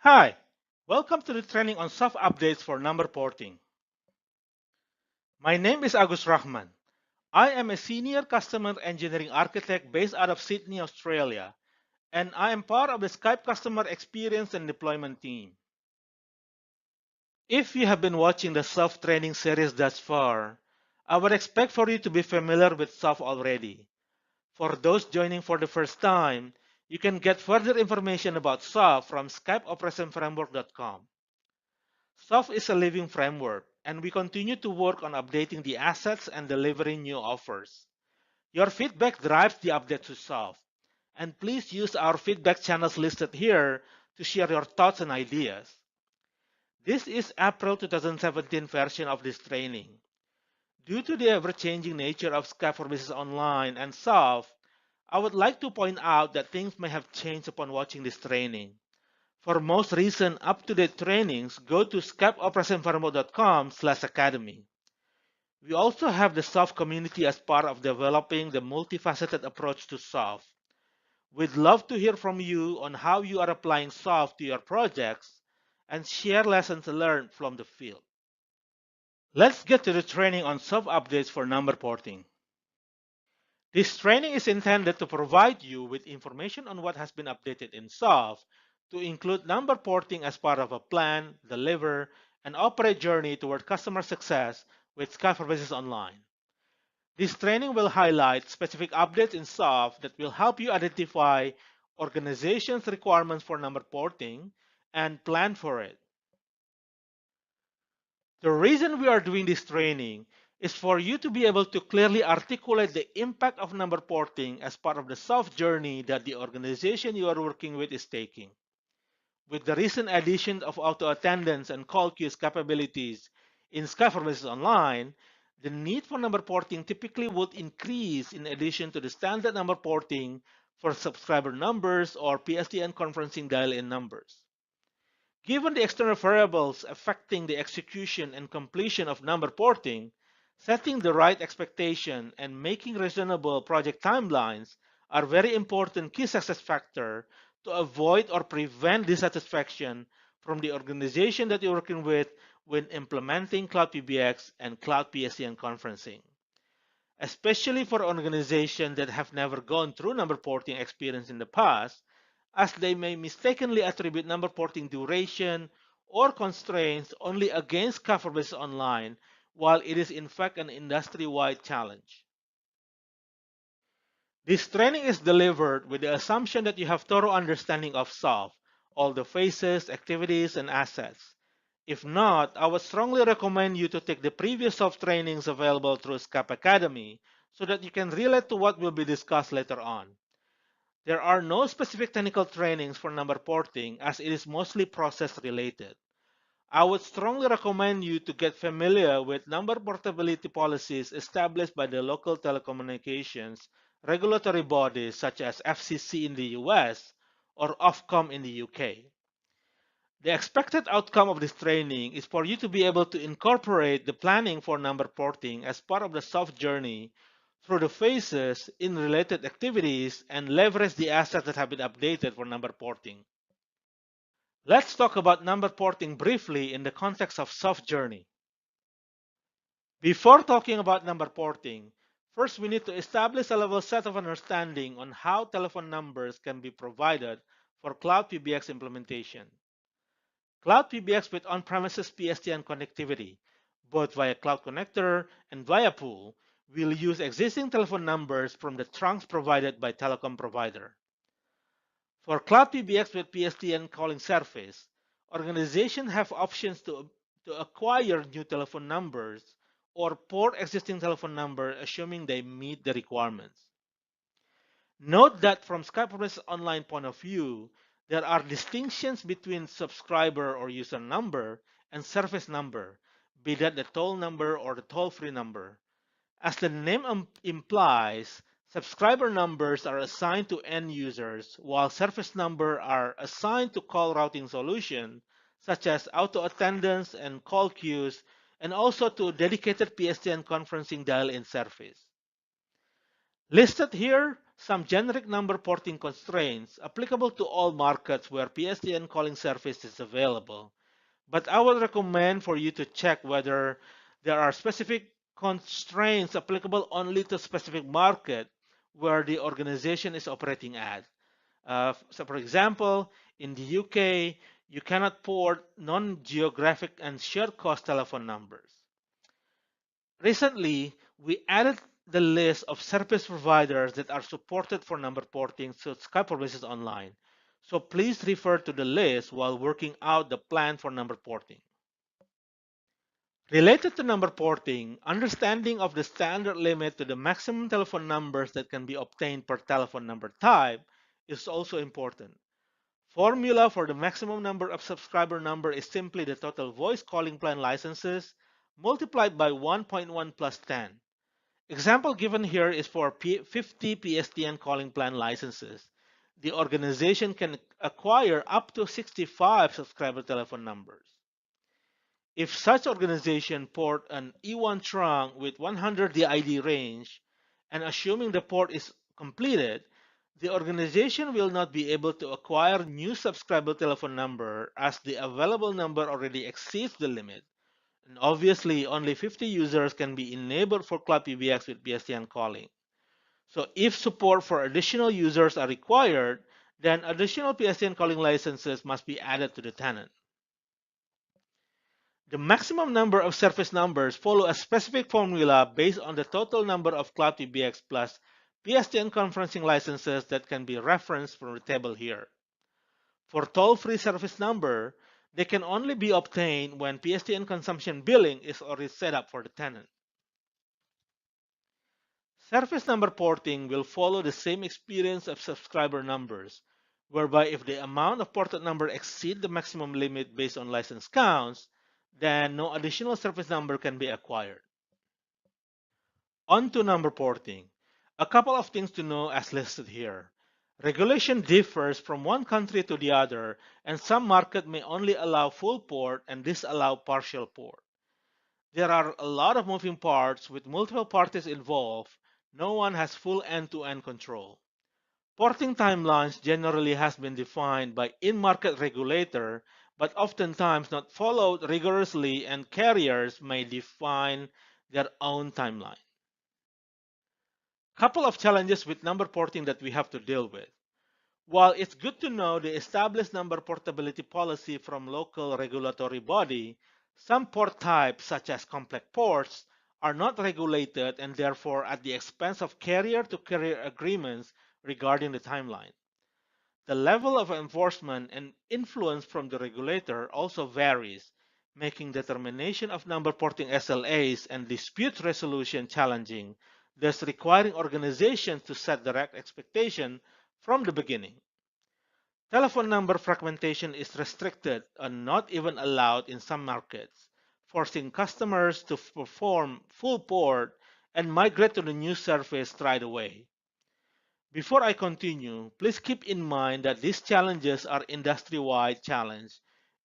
Hi, welcome to the training on soft updates for number porting. My name is Agus Rahman. I am a senior customer engineering architect based out of Sydney, Australia, and I am part of the Skype customer experience and deployment team. If you have been watching the soft training series thus far, I would expect for you to be familiar with soft already. For those joining for the first time, you can get further information about soft from skypeoperationframework.com. SOF is a living framework, and we continue to work on updating the assets and delivering new offers. Your feedback drives the update to SOF, and please use our feedback channels listed here to share your thoughts and ideas. This is April 2017 version of this training. Due to the ever-changing nature of Skype for Business Online and SOF, I would like to point out that things may have changed upon watching this training. For most recent up-to-date trainings, go to skypeoperationframework.com/academy. We also have the SOF community as part of developing the multifaceted approach to SOF. We'd love to hear from you on how you are applying SOF to your projects and share lessons learned from the field. Let's get to the training on SOF updates for number porting. This training is intended to provide you with information on what has been updated in SOF to include number porting as part of a plan, deliver, and operate journey toward customer success with Skype for Business Online. This training will highlight specific updates in SOF that will help you identify organizations' requirements for number porting and plan for it. The reason we are doing this training is for you to be able to clearly articulate the impact of number porting as part of the SOF journey that the organization you are working with is taking. With the recent addition of auto attendance and call queues capabilities in Skype for Business Online, the need for number porting typically would increase in addition to the standard number porting for subscriber numbers or PSTN conferencing dial-in numbers. Given the external variables affecting the execution and completion of number porting, setting the right expectation and making reasonable project timelines are very important key success factor to avoid or prevent dissatisfaction from the organization that you're working with when implementing Cloud PBX and Cloud PSTN conferencing. Especially for organizations that have never gone through number porting experience in the past, as they may mistakenly attribute number porting duration or constraints only against Skype for Business Online, while it is in fact an industry-wide challenge. This training is delivered with the assumption that you have thorough understanding of SOF, all the phases, activities, and assets. If not, I would strongly recommend you to take the previous SOF trainings available through Skype Academy so that you can relate to what will be discussed later on. There are no specific technical trainings for number porting as it is mostly process related. I would strongly recommend you to get familiar with number portability policies established by the local telecommunications regulatory bodies such as FCC in the US or Ofcom in the UK. The expected outcome of this training is for you to be able to incorporate the planning for number porting as part of the SOF journey through the phases in related activities and leverage the assets that have been updated for number porting. Let's talk about number porting briefly in the context of SOF journey. Before talking about number porting, first we need to establish a level set of understanding on how telephone numbers can be provided for Cloud PBX implementation. Cloud PBX with on-premises PSTN connectivity, both via Cloud Connector and via pool, will use existing telephone numbers from the trunks provided by telecom provider. For Cloud PBX with PSTN calling service, organizations have options to acquire new telephone numbers or port existing telephone number assuming they meet the requirements. Note that from Skype for Business Online point of view, there are distinctions between subscriber or user number and service number, be that the toll number or the toll-free number. As the name implies, subscriber numbers are assigned to end users, while service numbers are assigned to call routing solution, such as auto attendance and call queues, and also to dedicated PSTN conferencing dial-in service. Listed here some generic number porting constraints applicable to all markets where PSTN calling service is available. But I would recommend for you to check whether there are specific constraints applicable only to specific market where the organization is operating at. So for example, in the UK, you cannot port non-geographic and shared cost telephone numbers. Recently, we added the list of service providers that are supported for number porting to Skype for Business Online. So please refer to the list while working out the plan for number porting. Related to number porting, understanding of the standard limit to the maximum telephone numbers that can be obtained per telephone number type is also important. Formula for the maximum number of subscriber number is simply the total voice calling plan licenses multiplied by 1.1 plus 10. Example given here is for 50 PSTN calling plan licenses. The organization can acquire up to 65 subscriber telephone numbers. If such organization port an E1 trunk with 100 DID range, and assuming the port is completed, the organization will not be able to acquire new subscriber telephone number as the available number already exceeds the limit. And obviously, only 50 users can be enabled for Cloud PBX with PSTN calling. So if support for additional users are required, then additional PSTN calling licenses must be added to the tenant. The maximum number of service numbers follow a specific formula based on the total number of Cloud PBX plus PSTN conferencing licenses that can be referenced from the table here. For toll-free service number, they can only be obtained when PSTN consumption billing is already set up for the tenant. Service number porting will follow the same experience of subscriber numbers, whereby if the amount of ported number exceeds the maximum limit based on license counts, then no additional service number can be acquired. On to number porting. A couple of things to know as listed here. Regulation differs from one country to the other, and some markets may only allow full port and disallow partial port. There are a lot of moving parts with multiple parties involved. No one has full end-to-end control. Porting timelines generally has been defined by in-market regulator, but oftentimes not followed rigorously, and carriers may define their own timeline. Couple of challenges with number porting that we have to deal with. While it's good to know the established number portability policy from local regulatory body, some port types, such as complex ports, are not regulated and therefore at the expense of carrier-to-carrier agreements regarding the timeline. The level of enforcement and influence from the regulator also varies, making determination of number porting SLAs and dispute resolution challenging, thus requiring organizations to set direct expectation from the beginning. Telephone number fragmentation is restricted and not even allowed in some markets, forcing customers to perform full port and migrate to the new service right away. Before I continue, please keep in mind that these challenges are industry-wide challenge,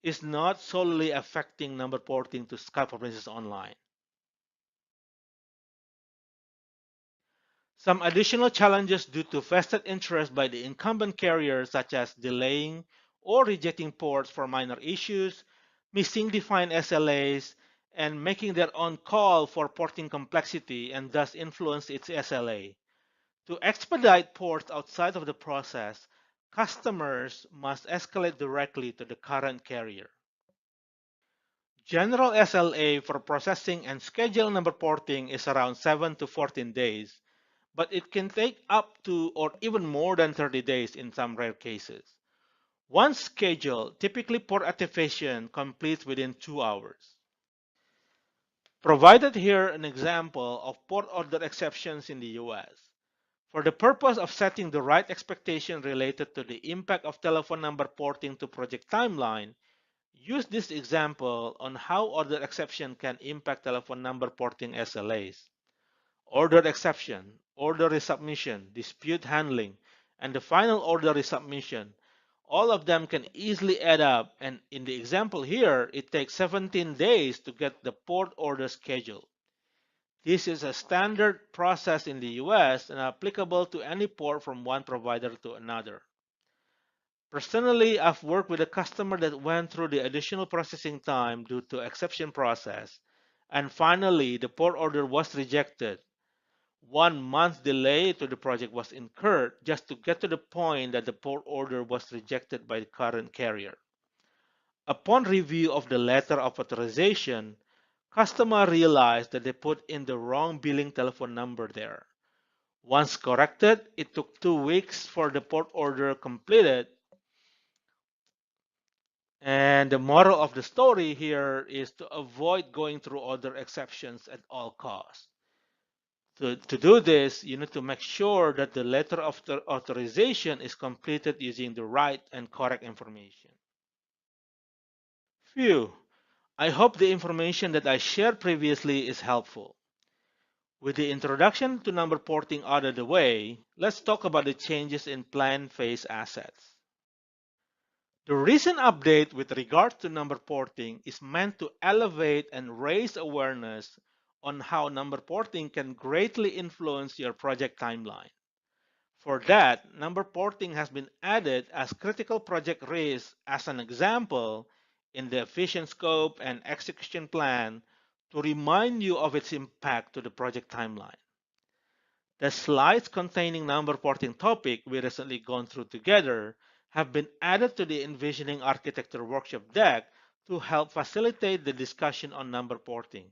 is not solely affecting number porting to Skype for Business Online. Some additional challenges due to vested interest by the incumbent carriers, such as delaying or rejecting ports for minor issues, missing defined SLAs, and making their own call for porting complexity and thus influence its SLA. To expedite ports outside of the process, customers must escalate directly to the current carrier. General SLA for processing and schedule number porting is around 7 to 14 days, but it can take up to or even more than 30 days in some rare cases. Once scheduled, typically port activation completes within 2 hours. Provided here an example of port order exceptions in the US. For the purpose of setting the right expectation related to the impact of telephone number porting to project timeline, use this example on how order exception can impact telephone number porting SLAs. Order exception, order resubmission, dispute handling, and the final order resubmission, all of them can easily add up, and in the example here, it takes 17 days to get the port order scheduled. This is a standard process in the US and applicable to any port from one provider to another. Personally, I've worked with a customer that went through the additional processing time due to exception process, and finally the port order was rejected. 1 month delay to the project was incurred just to get to the point that the port order was rejected by the current carrier. Upon review of the letter of authorization, customer realized that they put in the wrong billing telephone number there. Once corrected, it took 2 weeks for the port order completed. And the moral of the story here is to avoid going through other exceptions at all costs. To do this, you need to make sure that the letter of the authorization is completed using the right and correct information. Phew, I hope the information that I shared previously is helpful. With the introduction to number porting out of the way, let's talk about the changes in plan phase assets. The recent update with regard to number porting is meant to elevate and raise awareness on how number porting can greatly influence your project timeline. For that, number porting has been added as critical project risk as an example in the efficient scope and execution plan to remind you of its impact to the project timeline. The slides containing number porting topic we recently gone through together have been added to the Envisioning Architecture workshop deck to help facilitate the discussion on number porting.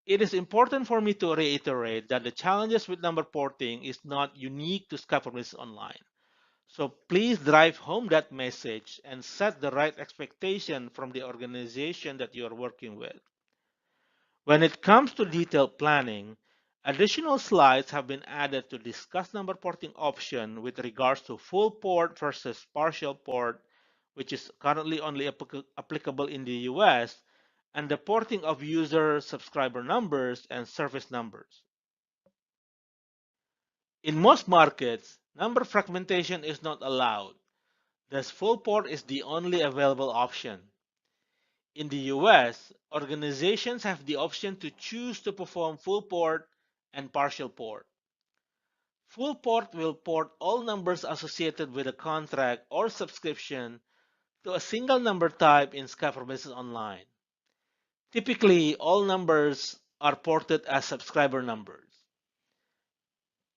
It is important for me to reiterate that the challenges with number porting is not unique to Scaffolding Online. So please drive home that message and set the right expectation from the organization that you are working with. When it comes to detailed planning, additional slides have been added to discuss number porting option with regards to full port versus partial port, which is currently only applicable in the US, and the porting of user subscriber numbers and service numbers. In most markets, number fragmentation is not allowed. Thus, full port is the only available option. In the US, organizations have the option to choose to perform full port and partial port. Full port will port all numbers associated with a contract or subscription to a single number type in Scaffold Business Online. Typically, all numbers are ported as subscriber numbers.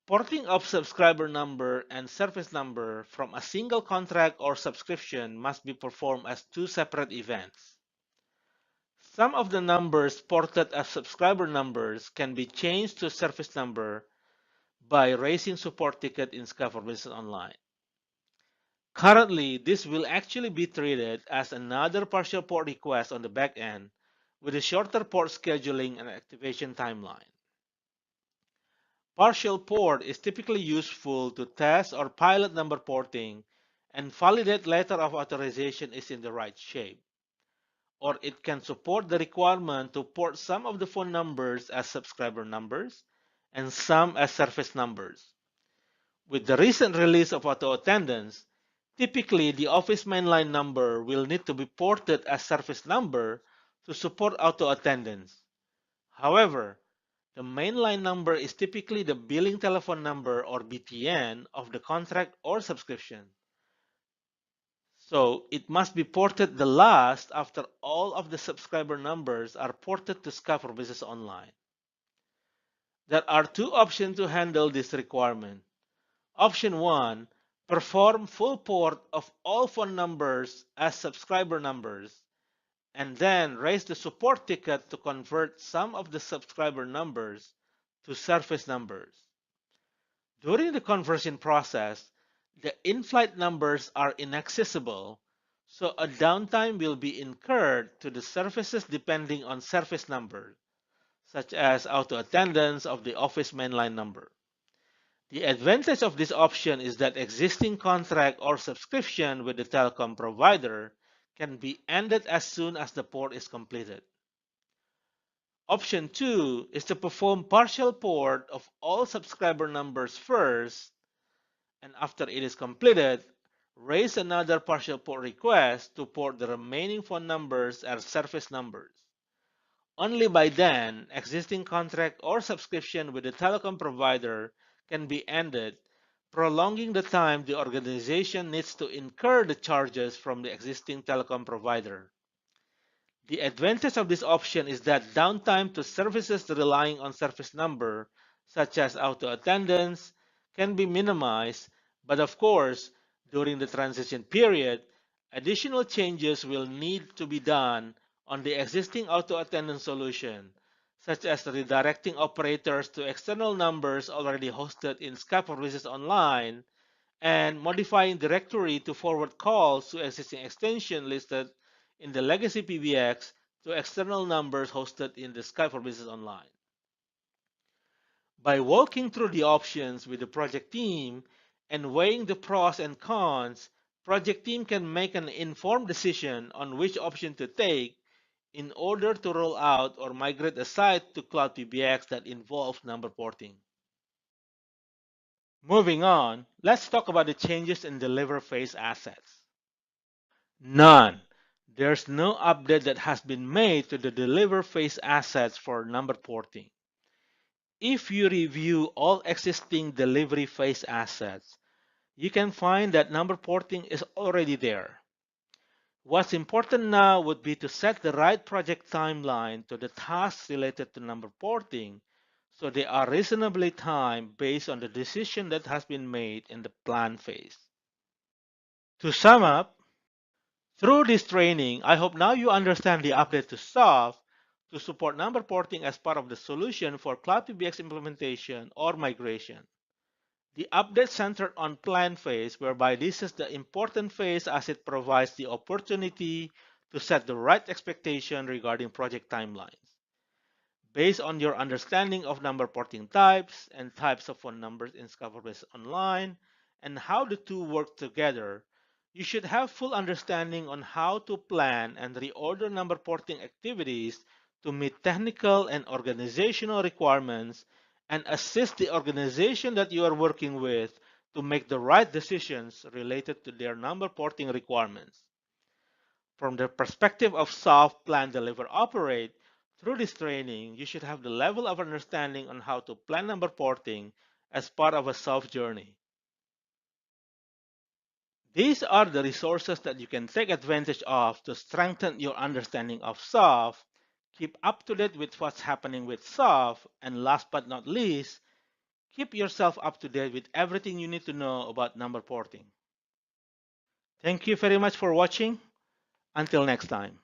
Porting of subscriber number and service number from a single contract or subscription must be performed as two separate events. Some of the numbers ported as subscriber numbers can be changed to service number by raising support ticket in Scaffold Business Online. Currently, this will actually be treated as another partial port request on the back end with a shorter port scheduling and activation timeline. Partial port is typically useful to test or pilot number porting and validate letter of authorization is in the right shape. Or it can support the requirement to port some of the phone numbers as subscriber numbers and some as service numbers. With the recent release of auto attendance, typically the office mainline number will need to be ported as service number to support auto attendance. However, the mainline number is typically the billing telephone number or BTN of the contract or subscription. So it must be ported the last after all of the subscriber numbers are ported to Scaffold Business Online. There are two options to handle this requirement. Option 1, perform full port of all phone numbers as subscriber numbers, and then raise the support ticket to convert some of the subscriber numbers to service numbers. During the conversion process, the in-flight numbers are inaccessible, so a downtime will be incurred to the services depending on service number, such as auto attendance of the office mainline number. The advantage of this option is that existing contract or subscription with the telecom provider can be ended as soon as the port is completed. Option 2 is to perform partial port of all subscriber numbers first, and after it is completed, raise another partial port request to port the remaining phone numbers as service numbers. Only by then, existing contract or subscription with the telecom provider can be ended, prolonging the time the organization needs to incur the charges from the existing telecom provider. The advantage of this option is that downtime to services relying on service number, such as auto attendance, can be minimized, but of course, during the transition period, additional changes will need to be done on the existing auto attendance solution, such as redirecting operators to external numbers already hosted in Skype for Business Online and modifying directory to forward calls to existing extension listed in the legacy PBX to external numbers hosted in the Skype for Business Online. By walking through the options with the project team and weighing the pros and cons, project team can make an informed decision on which option to take in order to roll out or migrate a site to Cloud PBX that involves number porting. Moving on, let's talk about the changes in deliver phase assets. None. There's no update that has been made to the deliver phase assets for number porting. If you review all existing delivery phase assets, you can find that number porting is already there. What's important now would be to set the right project timeline to the tasks related to number porting so they are reasonably timed based on the decision that has been made in the plan phase. To sum up, through this training, I hope now you understand the update to SOF to support number porting as part of the solution for Cloud PBX implementation or migration. The update centered on plan phase, whereby this is the important phase as it provides the opportunity to set the right expectation regarding project timelines. Based on your understanding of number porting types and types of phone numbers in Scaffold Online and how the two work together, you should have full understanding on how to plan and reorder number porting activities to meet technical and organizational requirements and assist the organization that you are working with to make the right decisions related to their number porting requirements. From the perspective of SOF Plan Deliver Operate, through this training, you should have the level of understanding on how to plan number porting as part of a SOF journey. These are the resources that you can take advantage of to strengthen your understanding of SOF, keep up to date with what's happening with SOF, and last but not least, keep yourself up to date with everything you need to know about number porting. Thank you very much for watching. Until next time.